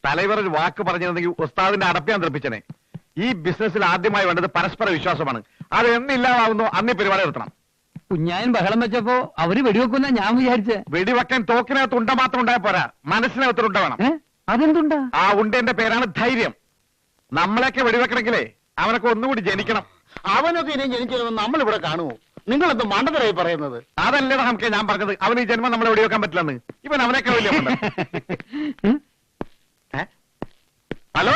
തലവർ ഒരു വാക്ക് പറഞ്ഞിരുന്നെങ്കിൽ ഉസ്താദിന്റെ അടപ്പ് ഞാൻ തെറിപ്പിച്ചനെ. ഈ ബിസിനസ്സിൽ ആദ്യമായി വേണ്ടത് പരസ്പര വിശ്വാസമാണ്. അത് എന്നില്ലാതാവുന്നു അന്ന് പരിപാടി നിർത്തണം. കുഞ്ഞായൻ ബഹളം വെച്ചപ്പോ അവര് വെടിവെക്കുന്ന ഞാൻ വിചാരിച്ചേ. വെടിവെക്കാൻ തോക്കിനകത്ത് ഉണ്ട മാത്രം ഉണ്ടായാൽ പോരാ, മനസ്സിനകത്ത് ഉണ്ട വേണം. അതെന്തുണ്ടാ? ആ ഉണ്ടേന്റെ പേരാണ് ധൈര്യം. നമ്മളൊക്കെ വെടിവെക്കണമെങ്കിലേ അവനൊക്കെ ഒന്നുകൂടി ജനിക്കണം. അവനൊക്കെ ഇനിയും ജനിക്കണമെന്ന് നമ്മളിവിടെ കാണുമോ? നിങ്ങളെന്ത് മണ്ടത്തരായി പറയുന്നത്? അതല്ലേ നമുക്ക് ഞാൻ പറഞ്ഞത്. അവന് ഈ ജന്മം നമ്മളെ വെടിവെക്കാൻ പറ്റില്ലെന്ന്. ഇവൻ അവനൊക്കെ വലിയ ഹലോ,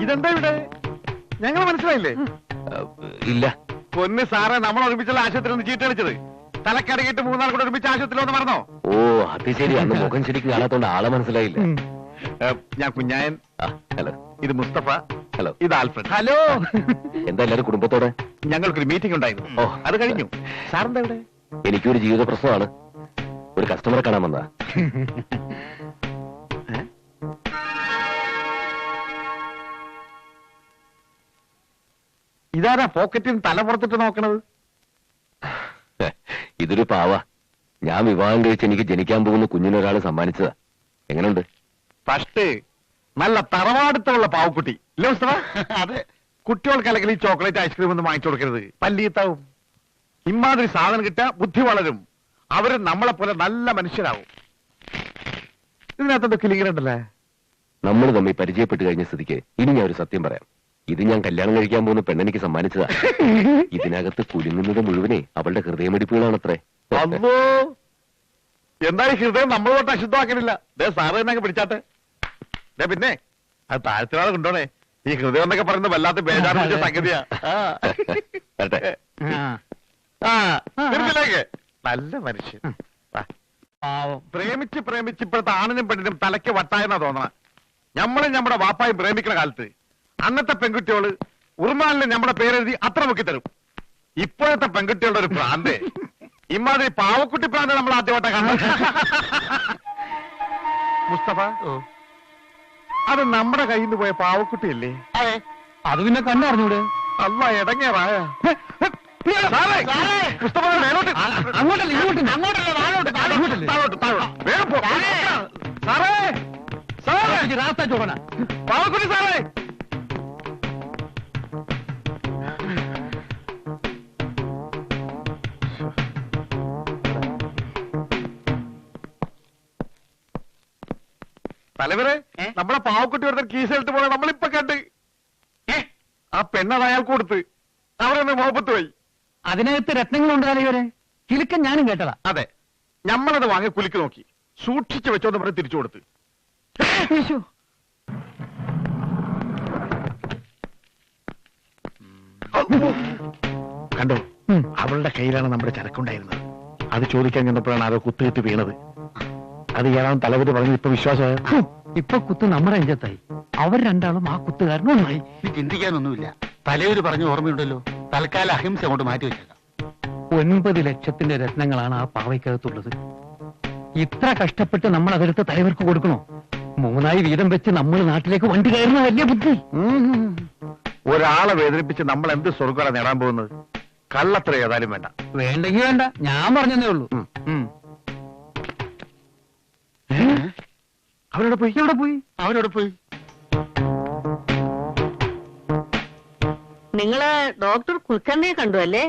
ഇതെന്താ ഇവിടെ? ഞങ്ങൾ മനസ്സിലായില്ലേ? ഇല്ല. പൊന്ന് സാറേ, നമ്മൾ ഒരുമിച്ചുള്ള ആശുപത്രി ഒന്ന് ചീട്ടടിച്ചത്. തലക്കടകിട്ട് 3 നാൾ കൂടെ ഒരുമിച്ച് ആശുപത്രിയിലൊന്ന് മറന്നോ? ഓ അത് ശരി. അന്ന് മുഖം ശരിക്കും കാണാത്തോണ്ട് ആളെ മനസ്സിലായില്ല. ഞാൻ കുഞ്ഞായൻ. ഹലോ. ഇത് മുസ്തഫ. ഹലോ. ഇത് ആൽഫ്രഡ്. ഹലോ. എന്താ എല്ലാരും കുടുംബത്തോടെ? ഞങ്ങൾക്കൊരു മീറ്റിംഗ് ഉണ്ടായിരുന്നു. ഓ അത് കഴിഞ്ഞു. സാറിന്റെ എവിടെ? എനിക്കൊരു ജീവിത പ്രശ്നമാണ്. ഒരു കസ്റ്റമറെ കാണാൻ വന്നാ. ഇതാരാ പോക്കറ്റിൽ നിന്ന് തല പുറത്തിട്ട് നോക്കണത്? ഇതൊരു പാവ. ഞാൻ വിവാഹം കഴിച്ച് എനിക്ക് ജനിക്കാൻ പോകുന്ന കുഞ്ഞിനൊരാള് സമ്മാനിച്ചതാ. എങ്ങനെയുണ്ട്? ഫസ്റ്റ് നല്ല തറവാടുത്തുള്ള പാവക്കുട്ടി ഇല്ലേ മുസ്തഫ? അതെ. കുട്ടികൾക്ക് അല്ലെങ്കിൽ ഈ ചോക്ലേറ്റ് ഐസ്ക്രീം ഒന്നും വാങ്ങിച്ചു കൊടുക്കരുത്, പല്ലിയത്താവും. ഇമാതിരി സാധനം കിട്ടാ ബുദ്ധി വളരും. അവര് നമ്മളെ പോലെ നല്ല മനുഷ്യരാവും. ഇതിനകത്തൊക്കെ കിളിങ്ങണ്ടല്ലേ? നമ്മൾ തമ്മിൽ പരിചയപ്പെട്ട് കഴിഞ്ഞ സ്ഥിതിക്ക് ഇനി ഞാൻ ഒരു സത്യം പറയാം. ഇത് ഞാൻ കല്യാണം കഴിക്കാൻ പോകുന്ന പെണ്ണെനിക്ക് സമ്മാനിച്ചതാ. ഇതിനകത്ത് കുലുങ്ങുന്നത് മുഴുവനെ അവളുടെ ഹൃദയമിടിപ്പുകളാണത്രേ. അല്ലോ, എന്താ ഈ ഹൃദയം നമ്മൾ തൊട്ട് അശുദ്ധമാക്കണില്ല. സാറ് തന്നെ പിടിച്ചാട്ടെ. പിന്നെ അത് താഴ്ത്തിനാളെ കൊണ്ടോണേ. ഈ ഹൃദയം എന്നൊക്കെ പറയുന്നത് വല്ലാത്ത ബേജാറിന്റെ സംഗതിയാ. നല്ല മനുഷ്യൻ. പ്രേമിച്ച് ഇപ്പോഴത്തെ ആണിനും പെണ്ണിനും തലയ്ക്ക് വട്ടായെന്നാ തോന്നണ. ഞമ്മളും നമ്മുടെ വാപ്പായും പ്രേമിക്കുന്ന കാലത്ത് അന്നത്തെ പെൺകുട്ടികള് ഉറുമാലിന് നമ്മുടെ പേരെഴുതി അത്ര മുക്കി തരും. ഇപ്പോഴത്തെ പെൺകുട്ടികളുടെ ഒരു പ്രാന്ത്. ഇമാതിരി പാവക്കുട്ടി പ്രാന്ത് നമ്മൾ ആദ്യമായിട്ടാ കാണുന്നത്. മുസ്തഫ, അത് നമ്മുടെ കയ്യിൽ നിന്ന് പോയ പാവക്കുട്ടിയല്ലേ? അതെ. അത് പിന്നെ കണ്ടറിഞ്ഞൂടെ? അല്ല ഇടങ്ങേറായ മുസ്തഫ, അങ്ങോട്ടല്ല ഇങ്ങോട്ട്. രാസ്ത ചോടന പാവക്കുട്ടി സാറേ. തലവരെ, നമ്മളെ പാവക്കുട്ടി ഒരുത്തർ കീസെടുത്ത് പോലെ നമ്മളിപ്പൊ കണ്ട്. ആ പെണ്ണത് അയാൾക്ക് കൊടുത്ത് അവരൊന്ന് മുഹബത്ത് പോയി. അതിനകത്ത് രത്നങ്ങളുണ്ട് തലവരെ. കിലുക്കൻ ഞാനും കേട്ടതാ. അതെ, ഞമ്മളത് വാങ്ങി കുലുക്കി നോക്കി. സൂക്ഷിച്ചു വെച്ചോന്ന് പറഞ്ഞ് തിരിച്ചു കൊടുത്ത്. കണ്ടോ, അവളുടെ കയ്യിലാണ് നമ്മുടെ ചരക്കുണ്ടായിരുന്നത്. അത് ചോദിക്കാൻ ചെന്നപ്പോഴാണ് അത് കുത്തുകിട്ട് വീണത്. അത് ഇയാളാണ് തലവര് പറഞ്ഞത്. ഇപ്പൊ വിശ്വാസമായ ഇപ്പൊ കുത്ത് നമ്മുടെ അഞ്ചത്തായി. അവർ രണ്ടാളും ആ കുത്തുകാരനും ഒന്നായി. ചിന്തിക്കാനൊന്നുമില്ല. തലയൊരു പറഞ്ഞ ഓർമ്മയുണ്ടല്ലോ. തൽക്കാലം അഹിംസ അങ്ങോട്ട് മാറ്റി വെച്ചേക്കാം. 9 ലക്ഷത്തിന്റെ രത്നങ്ങളാണ് ആ പാവയ്ക്കകത്തുള്ളത്. ഇത്ര കഷ്ടപ്പെട്ട് നമ്മൾ അതെടുത്ത് തലവർക്ക് കൊടുക്കണോ? 3 വീതം വെച്ച് നമ്മൾ നാട്ടിലേക്ക് വണ്ടി കയറുന്ന വലിയ ബുദ്ധി. ഒരാളെ വേദനിപ്പിച്ച് നമ്മൾ എന്ത് സ്വർഗ്ഗമാണ് നേടാൻ പോകുന്നത്? കള്ളത്ര ഏതായാലും വേണ്ട. വേണ്ടെങ്കിൽ വേണ്ട, ഞാൻ പറഞ്ഞതേ ഉള്ളൂ. അവരോട് പോയി. അവരോട് പോയി. നിങ്ങള് ഡോക്ടർ കുൽക്കർണിയെ കണ്ടു അല്ലേ?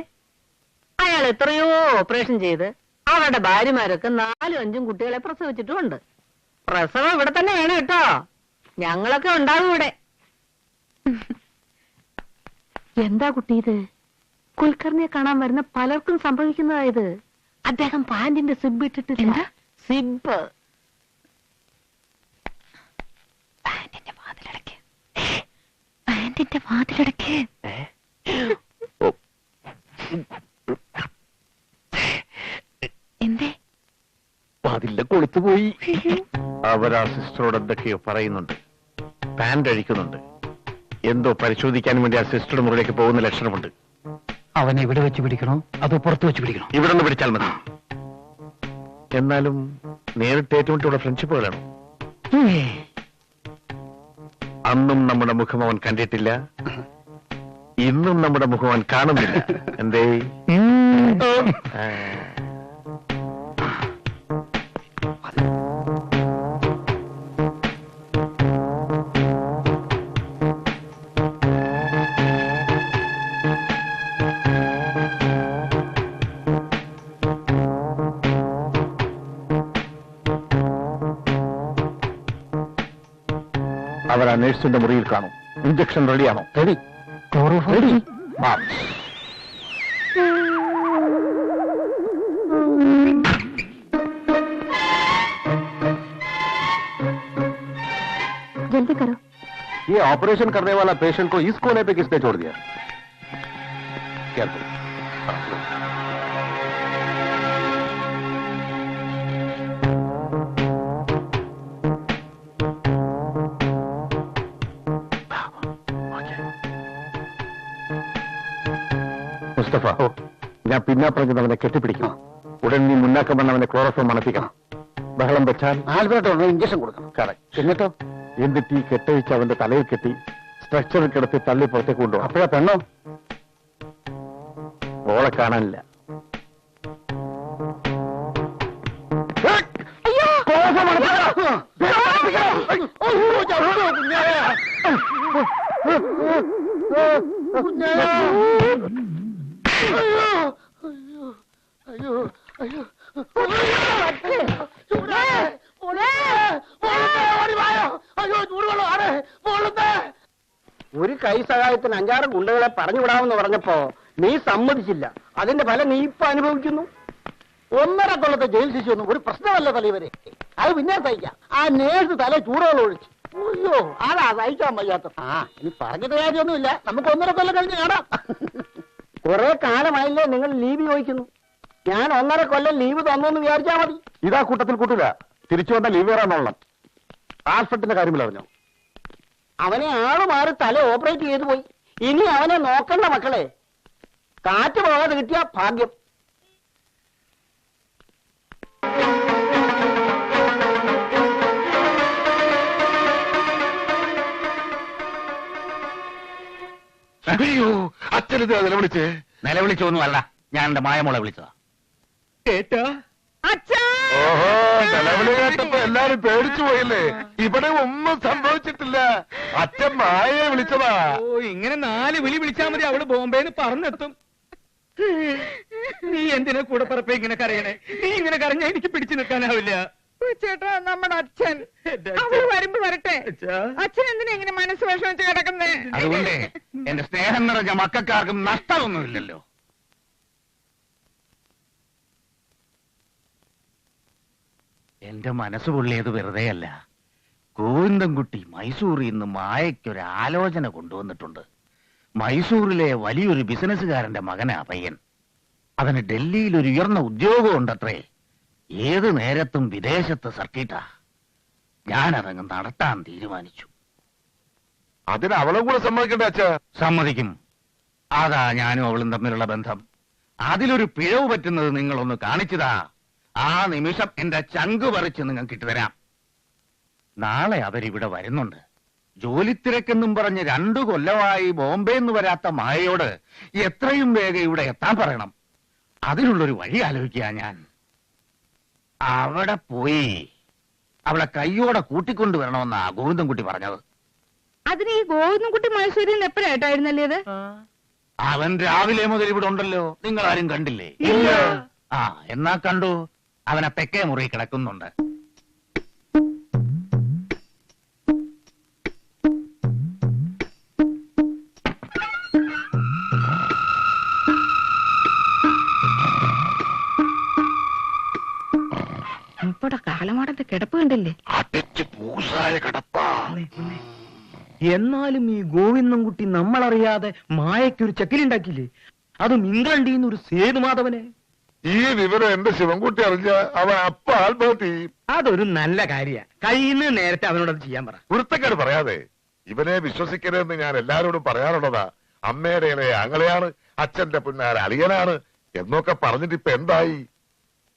അയാൾ എത്രയോ ഓപ്പറേഷൻ ചെയ്ത് അവരുടെ ഭാര്യമാരൊക്കെ 4-5 കുട്ടികളെ പ്രസവിച്ചിട്ടുമുണ്ട്. പ്രസവം ഇവിടെ തന്നെ വേണം കേട്ടോ. ഞങ്ങളൊക്കെ ഉണ്ടാവും ഇവിടെ. എന്താ കുട്ടി ഇത്? കുൽക്കർണിയെ കാണാൻ വരുന്ന പലർക്കും സംഭവിക്കുന്നതായത്. അദ്ദേഹം പാന്റിന്റെ സിബ് ഇട്ടിട്ടില്ല. സിബ്. പാന്റിന്റെ വാതിലടക്ക്. എന്തേ? വാതിലിന്റെ കൊളുത്തുപോയി. അവരാ സിസ്റ്ററോട് എന്തൊക്കെയോ പറയുന്നുണ്ട്. പാന്റ് അഴിക്കുന്നുണ്ട്. എന്തോ പരിശോധിക്കാൻ വേണ്ടി ആ സിസ്റ്ററുടെ മുറിയിലേക്ക് പോകുന്ന ലക്ഷണമുണ്ട്. അവനെ ഇവിടെ വെച്ച് പിടിക്കണോ അതോ പുറത്ത് വെച്ച് പിടിക്കണോ? ഇവിടെ നിന്ന് പിടിച്ചാൽ മതി. എന്നാലും നേരിട്ട് ഏറ്റുമുട്ടിയുള്ള ഫ്രണ്ട്ഷിപ്പ് വേണം. അന്നും നമ്മുടെ മുഖം അവൻ കണ്ടിട്ടില്ല, ഇന്നും നമ്മുടെ മുഖം അവൻ കാണുന്നില്ല. എന്തേ? അവർ ആ നഴ്സിന്റെ മുറിയിൽ കാണും. ഇഞ്ചക്ഷൻ റെഡിയാണോ? റെഡി. റെഡി. जल्दी करो। ये ऑपरेशन करने वाला पेशेंट को इस कोने पे किसने छोड़ दिया? केयरफुल। മുസ്തഫ, ഞാൻ പിന്നാപ്പറഞ്ഞത് അവനെ കെട്ടിപ്പിടിക്കണം. ഉടൻ നീ മുന്നാക്കം വന്ന് അവനെ ക്ലോറോഫോം മണപ്പിക്കണം. ബഹളം വെച്ചാൽ ആൽബർട്ടോ ഇഞ്ചക്ഷൻ കൊടുക്കണം. കറക്റ്റ്. എന്നിട്ടോ? എന്നിട്ട് ഈ കെട്ടഴിച്ച് അവന്റെ തലയിൽ കെട്ടി സ്ട്രക്ചറിൽ കിടത്തി തള്ളി പുറത്തേക്ക് കൊണ്ടുപോകും. അപ്പോഴാ പെണ്ണോ? ഓളെ കാണാനില്ല. ഒരു കൈ സഹായത്തിന് 5-6 ഗുണ്ടകളെ പറഞ്ഞുവിടാമെന്ന് പറഞ്ഞപ്പോ നീ സമ്മതിച്ചില്ല. അതിന്റെ ഫലം നീ ഇപ്പൊ അനുഭവിക്കുന്നു. 1.5 കൊല്ലത്തെ ജയിൽ ശിക്ഷയൊന്നും ഒരു പ്രശ്നമല്ല തലവരെ. അത് പിന്നെ സഹിക്കാം. ആ നേഴ്സ് തല ചൂടുകൾ ഒഴിച്ചു. അയ്യോ, അതാ സഹിക്കാൻ വയ്യാത്ത. ഇനി പറഞ്ഞിട്ട് കാര്യമൊന്നുമില്ല. നമുക്ക് 1.5 കൊല്ലം കഴിഞ്ഞ് കാണാം. കുറെ കാലമായില്ലേ നിങ്ങൾ ലീവ് ചോദിക്കുന്നു. ഞാൻ 1.5 കൊല്ലം ലീവ് തന്നോന്ന് വിചാരിച്ചാ മതി. ഇതാ കൂട്ടത്തിൽ കൂട്ടില്ല. തിരിച്ചു വന്ന ലീവ് വരാനോളണം. ആൽഫ്രഡിന്റെ കാര്യമില്ല അറിഞ്ഞോ? അവനെ ആള് മാറി തല ഓപ്പറേറ്റ് ചെയ്തു പോയി. ഇനി അവനെ നോക്കണ്ട മക്കളെ. കാറ്റ് പോകാതെ കിട്ടിയ ഭാഗ്യം. അയ്യോ, അച്ഛനിത് നിലവിളിച്ചേ? നിലവിളിച്ചൊന്നുമല്ല, ഞാൻ എന്റെ മായമോളെ വിളിച്ചതാ. ഓഹോ, നിലവിളി കേട്ടപ്പോ എല്ലാരും പേടിച്ചു പോയില്ലേ? ഇവിടെ ഒന്നും സംഭവിച്ചിട്ടില്ല. അച്ഛൻ മായയെ വിളിച്ചതാ. ഓ, ഇങ്ങനെ 4 വിളി വിളിച്ചാൽ മതി, അവള് ബോംബെന്ന് പറഞ്ഞെത്തും. നീ എന്തിനാ കൂടെ പറപ്പ ഇങ്ങനെ കരയണേ? നീ ഇങ്ങനെ കരഞ്ഞാ എനിക്ക് പിടിച്ചു നിൽക്കാനാവില്ല. ചേട്ടാ, നമ്മുടെ അച്ഛൻ അവള് വരുമ്പോ വരട്ടെ. അച്ഛൻ എന്തിനാ ഇങ്ങനെ മനസ്സ് വിഷമിച്ച് കിടക്കുന്നേ? അതുകൊണ്ട് എന്റെ സ്നേഹം നിറഞ്ഞ മക്കൾക്കാർക്കും നഷ്ടമൊന്നുമില്ലല്ലോ. എന്റെ മനസ്സ് പൊള്ളിയത് വെറുതെയല്ല. ഗോവിന്ദൻകുട്ടി മൈസൂരിൽ നിന്ന് മായയ്ക്കൊരു ആലോചന കൊണ്ടുവന്നിട്ടുണ്ട്. മൈസൂരിലെ വലിയൊരു ബിസിനസ്സുകാരന്റെ മകനാ പയ്യൻ. അവന് ഡൽഹിയിൽ ഒരു ഉയർന്ന ഉദ്യോഗം ഉണ്ടത്രേ. ഏത് നേരത്തും വിദേശത്ത് സർക്കിട്ടാ. ഞാനതങ്ങ് നടത്താൻ തീരുമാനിച്ചു. അതിന് അവളെ കൂടെ സമ്മതിക്കണ്ടേ അച്ഛ? സമ്മതിക്കും. അതാ ഞാനും അവളും തമ്മിലുള്ള ബന്ധം. അതിലൊരു പിഴവ് പറ്റുന്നത് നിങ്ങളൊന്ന് കാണിച്ചതാ. ആ നിമിഷം എന്റെ ചങ്ക് പറിച്ച് നിങ്ങൾക്ക് ഇട്ടുതരാം. നാളെ അവരിവിടെ വരുന്നുണ്ട്. ജോലിത്തിരക്കെന്നും പറഞ്ഞ് 2 കൊല്ലമായി ബോംബെന്ന് വരാത്ത മായയോട് എത്രയും വേഗം ഇവിടെ എത്താൻ പറയണം. അതിനുള്ളൊരു വഴി ആലോചിക്കുക ഞാൻ. അവിടെ പോയി അവളെ കയ്യോടെ കൂട്ടിക്കൊണ്ടുവരണമെന്നാ ഗോവിന്ദൻകുട്ടി പറഞ്ഞത്. അതിന് ഈ ഗോവിന്ദൻകുട്ടി മൈസൂരിൽ നിന്ന് എപ്പോഴായിട്ടായിരുന്നല്ലേ? അവൻ രാവിലെ മുതൽ ഇവിടെ ഉണ്ടല്ലോ. നിങ്ങൾ ആരും കണ്ടില്ലേ? ആ, എന്നാ കണ്ടു. അവനെ തെക്കേ മുറി കിടക്കുന്നുണ്ട്. ഇവിടെ കാലമാടത്തെ കിടപ്പ് കണ്ടില്ലേ? എന്നാലും ഈ ഗോവിന്ദൻകുട്ടി നമ്മളറിയാതെ മായയ്ക്കൊരു ചെക്കിലുണ്ടാക്കിയില്ലേ? അതും ഇംഗ്ലണ്ടിൽ നിന്ന് ഒരു സേതുമാധവനെ. ഈ വിവരം എന്റെ ശിവൻകുട്ടി അറിഞ്ഞ അവൻ അപ്പ ആത്മഹത്യ ചെയ്യും. അതൊരു നല്ല കാര്യ. കയ്യിന്ന് നേരത്തെ അവനോടത് ചെയ്യാൻ പറ. വൃത്തക്കേട് പറയാതെ. ഇവനെ വിശ്വസിക്കരുതെന്ന് ഞാൻ എല്ലാരോടും പറയാറുള്ളതാ. അമ്മയുടെ ഇളയ ആങ്ങളെയാണ്, അച്ഛന്റെ പിന്നാലെ അളിയനാണ് എന്നൊക്കെ പറഞ്ഞിട്ട് ഇപ്പൊ എന്തായി?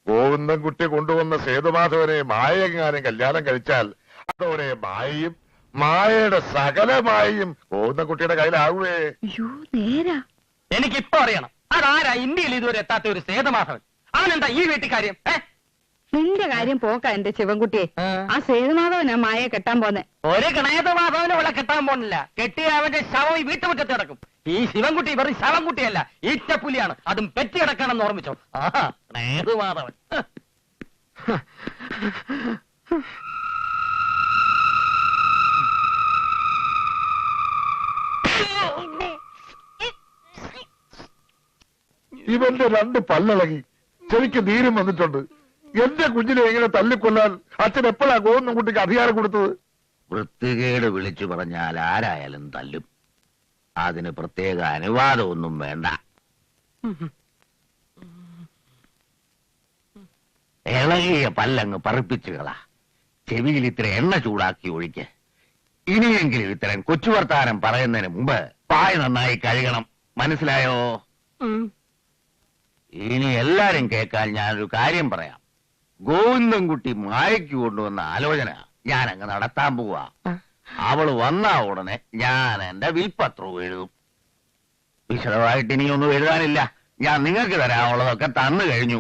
ഗോവിന്ദൻകുട്ടി കൊണ്ടുവന്ന സേതുമാധവനെ മായയെങ്ങാനും കല്യാണം കഴിച്ചാൽ അതോടെ മായയും മായയുടെ സകലമായും ഗോവിന്ദൻകുട്ടിയുടെ കയ്യിലാവേ. അയ്യോ, നേരാ. എനിക്കിപ്പോ അറിയണം, അതാരാ ഇന്ത്യയിൽ ഇതുവരെ എത്താത്ത ഒരു സേതുമാധവൻ? അവനെന്താ ഈ വീട്ടിക്കാര്യം? നിന്റെ കാര്യം പോക്കാ എന്റെ ശിവൻകുട്ടിയെ. ആ സേതുമാധവനാ മായയെ കെട്ടാൻ പോന്നെ. ഒരു ഗണേതമാധവനെ അവളെ കെട്ടാൻ പോണില്ല. കെട്ടിയ അവന്റെ ശവം ഈ വീട്ടുമുറ്റത്ത് കിടക്കും. ഈ ശിവൻകുട്ടി വെറും ശവൻകുട്ടിയല്ല, ഈറ്റപ്പുലിയാണ്. അതും പെറ്റി കിടക്കണമെന്ന് ഓർമ്മിച്ചോ. ആഹാ, ഗണേതമാധവൻ. ഇവന്റെ 2 പല്ലിളകി ചെവിക്ക് നീരും വന്നിട്ടുണ്ട്. എന്റെ കുഞ്ഞിനെ എങ്ങനെ തല്ലിക്കൊല്ലാൻ അച്ഛൻ എപ്പോഴാ ഗോവിന്ദൻകുട്ടിക്ക് അധികാരം കൊടുത്തത്? വൃത്തികേട് വിളിച്ചു പറഞ്ഞാൽ ആരായാലും തല്ലും. അതിന് പ്രത്യേക അനുവാദമൊന്നും വേണ്ട. ഇളകിയ പല്ലങ്ങ് പറിപ്പിച്ചുകളാ. ചെവിയിൽ ഇത്ര എണ്ണ ചൂടാക്കി ഒഴിക്ക്. ഇനിയെങ്കിലും ഇത്തരം കൊച്ചു വർത്താനം പറയുന്നതിന് മുമ്പ് പായ നന്നായി കഴുകണം. മനസ്സിലായോ? ഇനി എല്ലാരും കേൾക്കാൻ ഞാനൊരു കാര്യം പറയാം. ഗോവിന്ദൻകുട്ടി മായയ്ക്ക് കൊണ്ടുവന്ന ആലോചന ഞാൻ അങ്ങ് നടത്താൻ പോവാ. അവള് വന്ന ഉടനെ ഞാൻ എന്റെ വിൽപത്രവും എഴുതും. വിശദമായിട്ട് ഇനിയൊന്നും എഴുതാനില്ല. ഞാൻ നിങ്ങൾക്ക് തരാനുള്ളതൊക്കെ തന്നു കഴിഞ്ഞു.